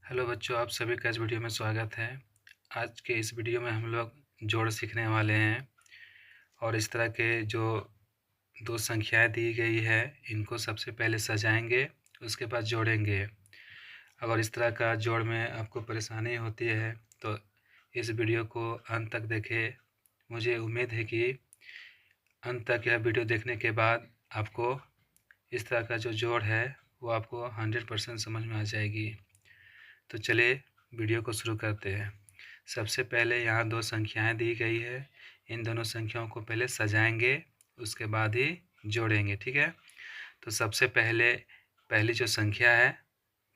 Hello बच्चों, आप सभी का इस वीडियो में स्वागत है। आज के इस वीडियो में हम लोग जोड़ सीखने वाले हैं और इस तरह के जो दो संख्याएं दी गई है इनको सबसे पहले सजाएंगे, उसके बाद जोड़ेंगे। अगर इस तरह का जोड़ में आपको परेशानी होती है तो इस वीडियो को अंत तक देखें। मुझे उम्मीद है कि अंत तक यह वीडियो देखने के बाद आपको इस तरह का जो जोड़ है वो आपको 100% समझ में आ जाएगी। तो चलिए वीडियो को शुरू करते हैं। सबसे पहले यहाँ दो संख्याएं दी गई है, इन दोनों संख्याओं को पहले सजाएंगे, उसके बाद ही जोड़ेंगे। ठीक है, तो सबसे पहले पहली जो संख्या है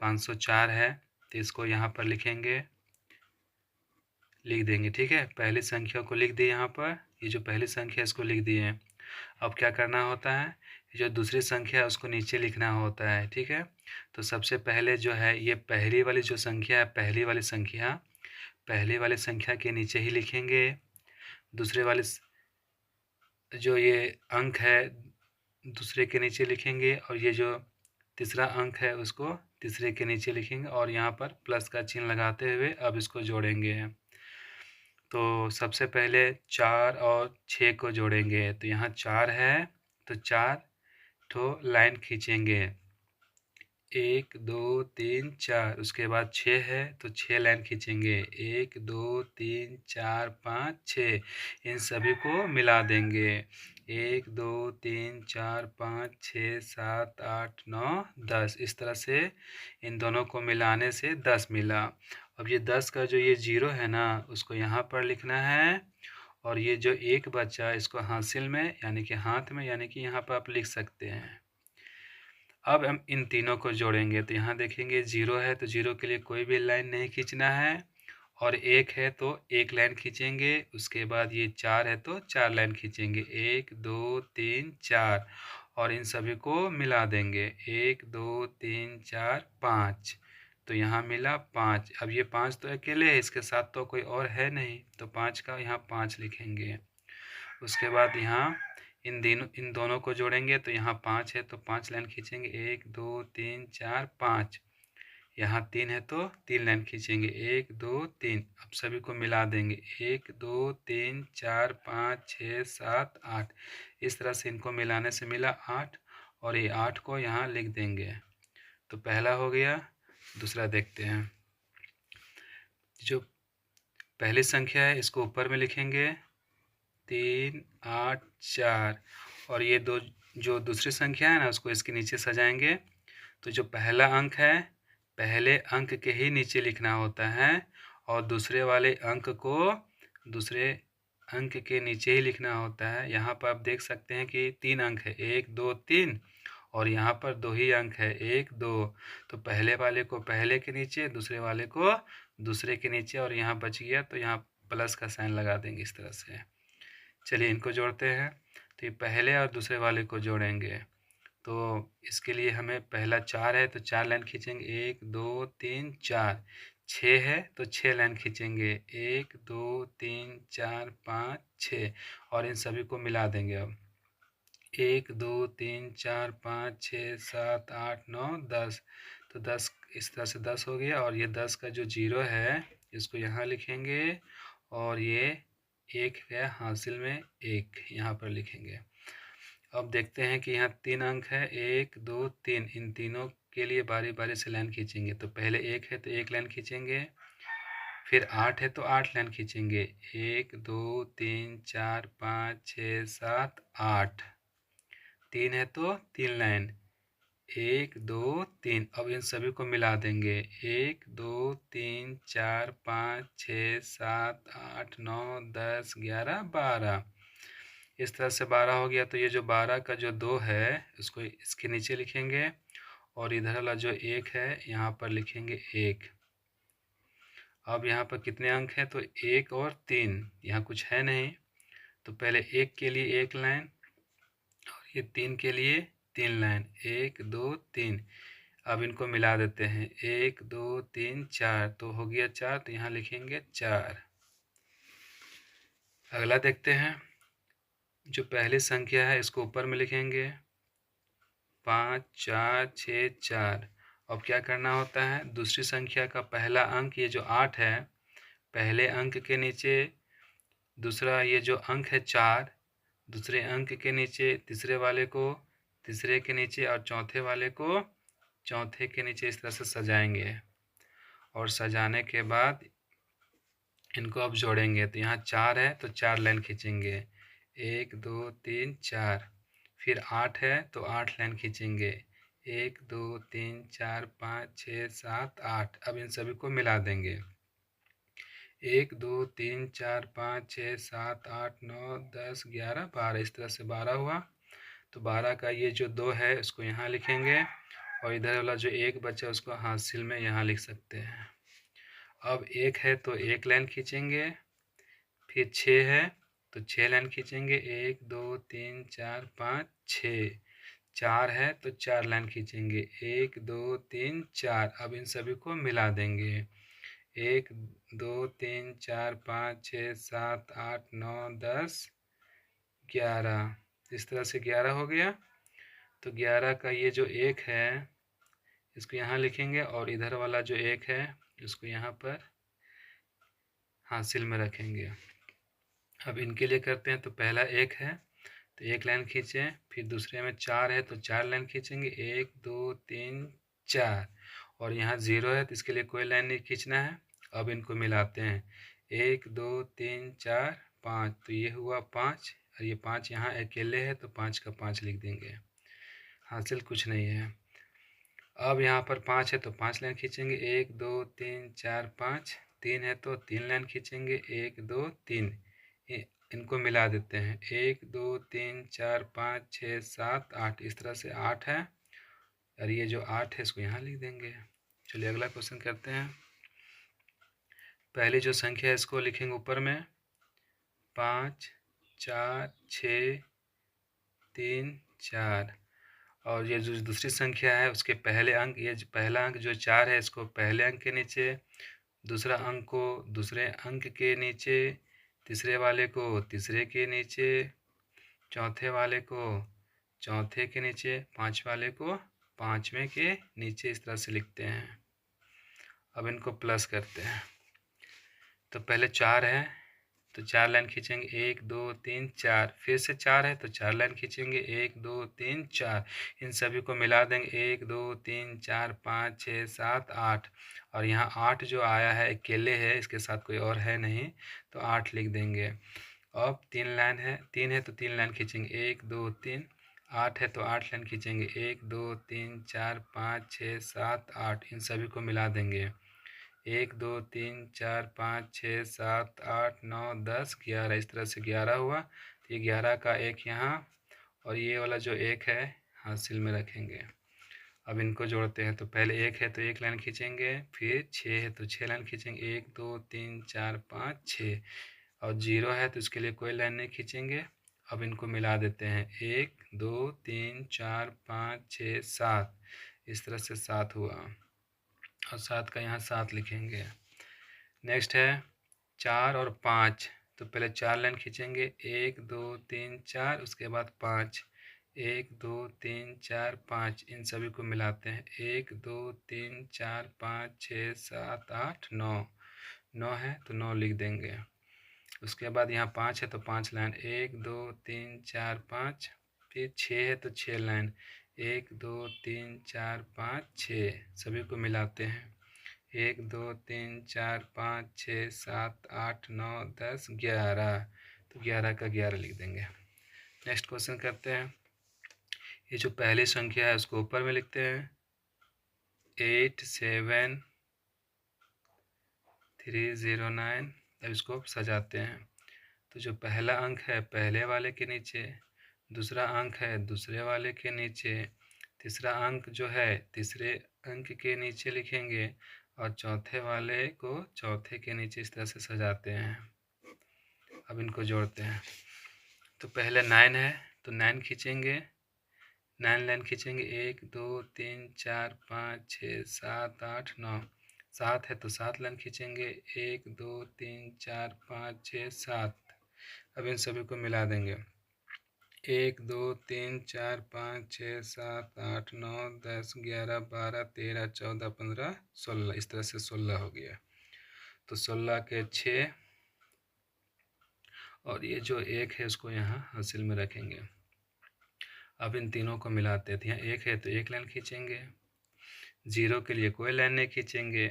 504 है, तो इसको यहाँ पर लिख देंगे। ठीक है, पहली संख्या को लिख दिए यहाँ पर, ये जो पहली संख्या है इसको लिख दिए। अब क्या करना होता है, जो दूसरी संख्या है उसको नीचे लिखना होता है। ठीक है, तो सबसे पहले जो है ये पहली वाली जो संख्या है, पहली वाली संख्या के नीचे ही लिखेंगे। दूसरे वाले जो ये अंक है दूसरे के नीचे लिखेंगे, और ये जो तीसरा अंक है उसको तीसरे के नीचे लिखेंगे, और यहाँ पर प्लस का चिन्ह लगाते हुए अब इसको जोड़ेंगे। तो सबसे पहले 4 और 6 को जोड़ेंगे। तो यहाँ 4 है तो 4 तो लाइन खींचेंगे, 1 2 3 4। उसके बाद 6 है तो 6 लाइन खींचेंगे, 1 2 3 4 5 6। इन सभी को मिला देंगे, 1 2 3 4 5 6 7 8 9 10। इस तरह से इन दोनों को मिलाने से 10 मिला। अब ये 10 का जो ये जीरो है ना, उसको यहाँ पर लिखना है, और ये जो एक बचा इसको हासिल में यानी कि हाथ में, यानी कि यहाँ पर आप लिख सकते हैं। अब हम इन तीनों को जोड़ेंगे। तो यहाँ देखेंगे 0 है तो 0 के लिए कोई भी लाइन नहीं खींचना है, और 1 है तो 1 लाइन खींचेंगे। उसके बाद ये 4 है तो 4 लाइन खींचेंगे, 1 2 3 4, और इन सभी को मिला देंगे, 1 2 3 4 5। तो यहाँ मिला 5। अब ये 5 तो अकेले है, इसके साथ तो कोई और है नहीं, तो 5 का यहाँ 5 लिखेंगे। उसके बाद यहाँ इन दोनों को जोड़ेंगे। तो यहाँ 5 है तो 5 लाइन खींचेंगे, 1 2 3 4 5। यहाँ 3 है तो 3 लाइन खींचेंगे, 1 2 3। अब सभी को मिला देंगे, 1 2 3 4 5 6 7 8। इस तरह से इनको मिलाने से मिला 8, और ये 8 को यहाँ लिख देंगे। तो पहला हो गया। दूसरा देखते हैं। जो पहली संख्या है इसको ऊपर में लिखेंगे, 3 8 4, और ये दो जो दूसरी संख्या है ना उसको इसके नीचे सजाएंगे। तो जो पहला अंक है पहले अंक के ही नीचे लिखना होता है, और दूसरे वाले अंक को दूसरे अंक के नीचे ही लिखना होता है। यहाँ पर आप देख सकते हैं कि 3 अंक है, 1 2 3, और यहाँ पर 2 ही अंक है, 1 2। तो पहले वाले को पहले के नीचे, दूसरे वाले को दूसरे के नीचे, और यहाँ बच गया तो यहाँ प्लस का साइन लगा देंगे इस तरह से। चलिए इनको जोड़ते हैं। तो ये पहले और दूसरे वाले को जोड़ेंगे। तो इसके लिए हमें पहला 4 है तो 4 लाइन खींचेंगे, 1 2 3 4। 6 है तो 6 लाइन खींचेंगे, 1 2 3 4 5 6, और इन सभी को मिला देंगे। अब 1 2 3 4 5 6 7 8 9 10। तो 10 इस तरह से 10 हो गया, और ये 10 का जो जीरो है इसको यहाँ लिखेंगे, और ये 1 है हासिल में 1 यहाँ पर लिखेंगे। अब देखते हैं कि यहाँ 3 अंक है, 1 2 3। इन तीनों के लिए बारी बारी से लाइन खींचेंगे। तो पहले 1 है तो 1 लाइन खींचेंगे, फिर 8 है तो 8 लाइन खींचेंगे, 1 2 3 4 5 6 7 8। 3 है तो 3 लाइन, 1 2 3। अब इन सभी को मिला देंगे, 1 2 3 4 5 6 7 8 9 10 11 12। इस तरह से 12 हो गया। तो ये जो 12 का जो 2 है उसको इसके नीचे लिखेंगे, और इधर वाला जो 1 है यहाँ पर लिखेंगे 1। अब यहाँ पर कितने अंक हैं, तो 1 और 3, यहाँ कुछ है नहीं। तो पहले 1 के लिए 1 लाइन, और ये 3 के लिए 3 लाइन, 1 2 3। अब इनको मिला देते हैं, 1 2 3 4। तो हो गया 4, तो यहाँ लिखेंगे 4। अगला देखते हैं। जो पहली संख्या है इसको ऊपर में लिखेंगे, 5 4 6 4, अब क्या करना होता है, दूसरी संख्या का पहला अंक ये जो 8 है, पहले अंक के नीचे दूसरा ये जो अंक है 4, दूसरे अंक के नीचे तीसरे वाले को, तीसरे के नीचे और चौथे वाले को चौथे के नीचे इस तरह से सजाएंगे। और सजाने के बाद इनको अब जोड़ेंगे। तो यहाँ 4 है तो 4 लाइन खींचेंगे, 1 2 3 4। फिर 8 है तो 8 लाइन खींचेंगे, 1 2 3 4 5 6 7 8। अब इन सभी को मिला देंगे, 1 2 3 4 5 6 7 8 9 10 11 12, इस तरह से 12 हुआ। तो 12 का ये जो 2 है इसको यहाँ लिखेंगे और इधर वाला जो 1 बचा उसको हासिल में यहाँ लिख सकते हैं। अब 1 है तो 1 लाइन खींचेंगे, फिर 6 है तो 6 लाइन खींचेंगे, 1 2 3 4 5 6। 4 है तो 4 लाइन खींचेंगे, 1 2 3 4। अब इन सभी को मिला देंगे, 1 2 3 4 5 6 7 8 9 10 11, इस तरह से 11 हो गया। तो 11 का ये जो 1 है इसको यहाँ लिखेंगे और इधर वाला जो 1 है उसको यहाँ पर हासिल में रखेंगे। अब इनके लिए करते हैं। तो पहला 1 है तो 1 लाइन खींचें, फिर दूसरे में 4 है तो 4 लाइन खींचेंगे, 1 2 3 4। और यहाँ 0 है तो इसके लिए कोई लाइन नहीं खींचना है। अब इनको मिलाते हैं, 1 2 3 4 5। तो ये हुआ 5 और ये 5 यहाँ अकेले है तो 5 का 5 लिख देंगे, हासिल कुछ नहीं है। अब यहाँ पर 5 है तो 5 लाइन खींचेंगे, 1 2 3 4 5। 3 है तो 3 लाइन खींचेंगे, 1 2 3। इनको मिला देते हैं, 1 2 3 4 5 6 7 8, इस तरह से 8 है और ये जो 8 है इसको यहाँ लिख देंगे। चलिए अगला क्वेश्चन करते हैं। पहली जो संख्या है इसको लिखेंगे ऊपर में, 5 4 6 3 4। और ये जो दूसरी संख्या है उसके पहले अंक, ये पहला अंक जो 4 है इसको पहले अंक के नीचे, दूसरा अंक को दूसरे अंक के नीचे, तीसरे वाले को तीसरे के नीचे, चौथे वाले को चौथे के नीचे, पाँच वाले को पाँचवें के नीचे, इस तरह से लिखते हैं। अब इनको प्लस करते हैं। तो पहले 4 है तो 4 लाइन खींचेंगे, 1 2 3 4। फिर से 4 है तो 4 लाइन खींचेंगे, 1 2 3 4। इन सभी को मिला देंगे, 1 2 3 4 5 6 7 8। और यहाँ 8 जो आया है अकेले है, इसके साथ कोई और है नहीं तो 8 लिख देंगे। अब 3 लाइन है, 3 है तो 3 लाइन खींचेंगे, 1 2 3। 8 है तो 8 लाइन खींचेंगे, 1 2 3 4 5 6 7 8। इन सभी को मिला देंगे, 1 2 3 4 5 6 7 8 9 10 11, इस तरह से 11 हुआ। तो ये 11 का 1 यहाँ और ये वाला जो 1 है हासिल में रखेंगे। अब इनको जोड़ते हैं। तो पहले 1 है तो 1 लाइन खींचेंगे, फिर 6 है तो 6 लाइन खींचेंगे, 1 2 3 4 5 6। और 0 है तो इसके लिए कोई लाइन नहीं खींचेंगे। अब इनको मिला देते हैं, 1 2 3 4 5 6 7, इस तरह से 7 हुआ और 7 का यहाँ 7 लिखेंगे। नेक्स्ट है 4 और 5। तो पहले 4 लाइन खींचेंगे, 1 2 3 4, उसके बाद 5, 1 2 3 4 5। इन सभी को मिलाते हैं, 1 2 3 4 5 6 7 8 9। 9 है तो 9 लिख देंगे। उसके बाद यहाँ 5 है तो 5 लाइन, 1 2 3 4 5। फिर 6 है तो 6 लाइन, 1 2 3 4 5 6। सभी को मिलाते हैं, 1 2 3 4 5 6 7 8 9 10 11। तो 11 का 11 लिख देंगे। नेक्स्ट क्वेश्चन करते हैं। ये जो पहली संख्या है उसको ऊपर में लिखते हैं, 8 7 3 0 9। अब इसको सजाते हैं। तो जो पहला अंक है पहले वाले के नीचे, दूसरा अंक है दूसरे वाले के नीचे, तीसरा अंक जो है तीसरे अंक के नीचे लिखेंगे और चौथे वाले को चौथे के नीचे, इस तरह से सजाते हैं। अब इनको जोड़ते हैं। तो पहले 9 है तो 9 खींचेंगे, 9 लाइन खींचेंगे, 1 2 3 4 5 6 7 8 9। 7 है तो 7 लाइन खींचेंगे, 1 2 3 4 5 6 7। अब इन सभी को मिला देंगे, 1 2 3 4 5 6 7 8 9 10 11 12 13 14 15 16, इस तरह से 16 हो गया। तो 16 के 6 और ये जो 1 है उसको यहाँ हासिल में रखेंगे। अब इन तीनों को मिलाते हैं। तो यहाँ 1 है तो 1 लाइन खींचेंगे, 0 के लिए कोई लाइन नहीं खींचेंगे,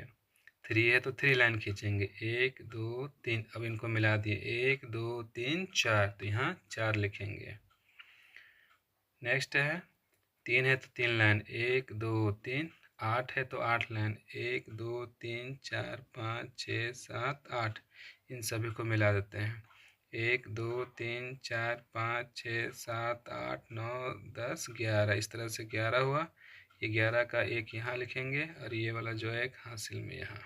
3 है तो 3 लाइन खींचेंगे, 1 2 3। अब इनको मिला दिए, 1 2 3 4, तो यहाँ 4 लिखेंगे। नेक्स्ट है 3 है तो 3 लाइन, 1 2 3। 8 है तो 8 लाइन, 1 2 3 4 5 6 7 8। इन सभी को मिला देते हैं, 1 2 3 4 5 6 7 8 9 10 11, इस तरह से 11 हुआ। ये 11 का 1 यहाँ लिखेंगे और ये वाला जो है एक हासिल में यहाँ।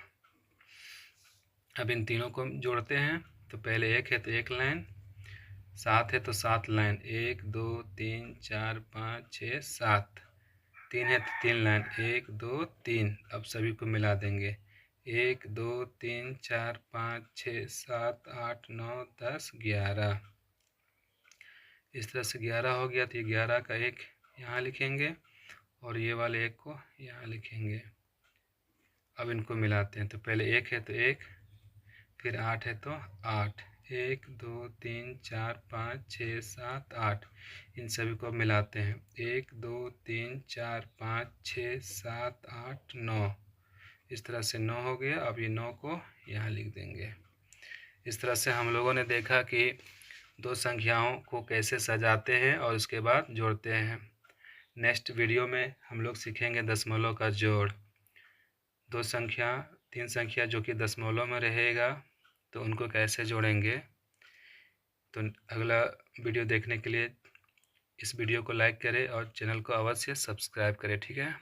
अब इन तीनों को जोड़ते हैं। तो पहले 1 है तो 1 लाइन, 7 है तो 7 लाइन, 1 2 3 4 5 6 7। 3 है तो 3 लाइन, 1 2 3। अब सभी को मिला देंगे, 1 2 3 4 5 6 7 8 9 10 11। इस तरह से 11 हो गया। तो ये 11 का 1 यहाँ लिखेंगे और ये वाले 1 को यहाँ लिखेंगे। अब इनको मिलाते हैं। तो पहले 1 है तो 1, फिर 8 है तो 8, 1 2 3 4 5 6 7 8। इन सभी को मिलाते हैं, 1 2 3 4 5 6 7 8 9। इस तरह से 9 हो गया। अब ये 9 को यहाँ लिख देंगे। इस तरह से हम लोगों ने देखा कि दो संख्याओं को कैसे सजाते हैं और उसके बाद जोड़ते हैं। नेक्स्ट वीडियो में हम लोग सीखेंगे दशमलव का जोड़। तीन संख्या जो कि दशमलव में रहेगा तो उनको कैसे जोड़ेंगे। तो अगला वीडियो देखने के लिए इस वीडियो को लाइक करें और चैनल को अवश्य सब्सक्राइब करें, ठीक है।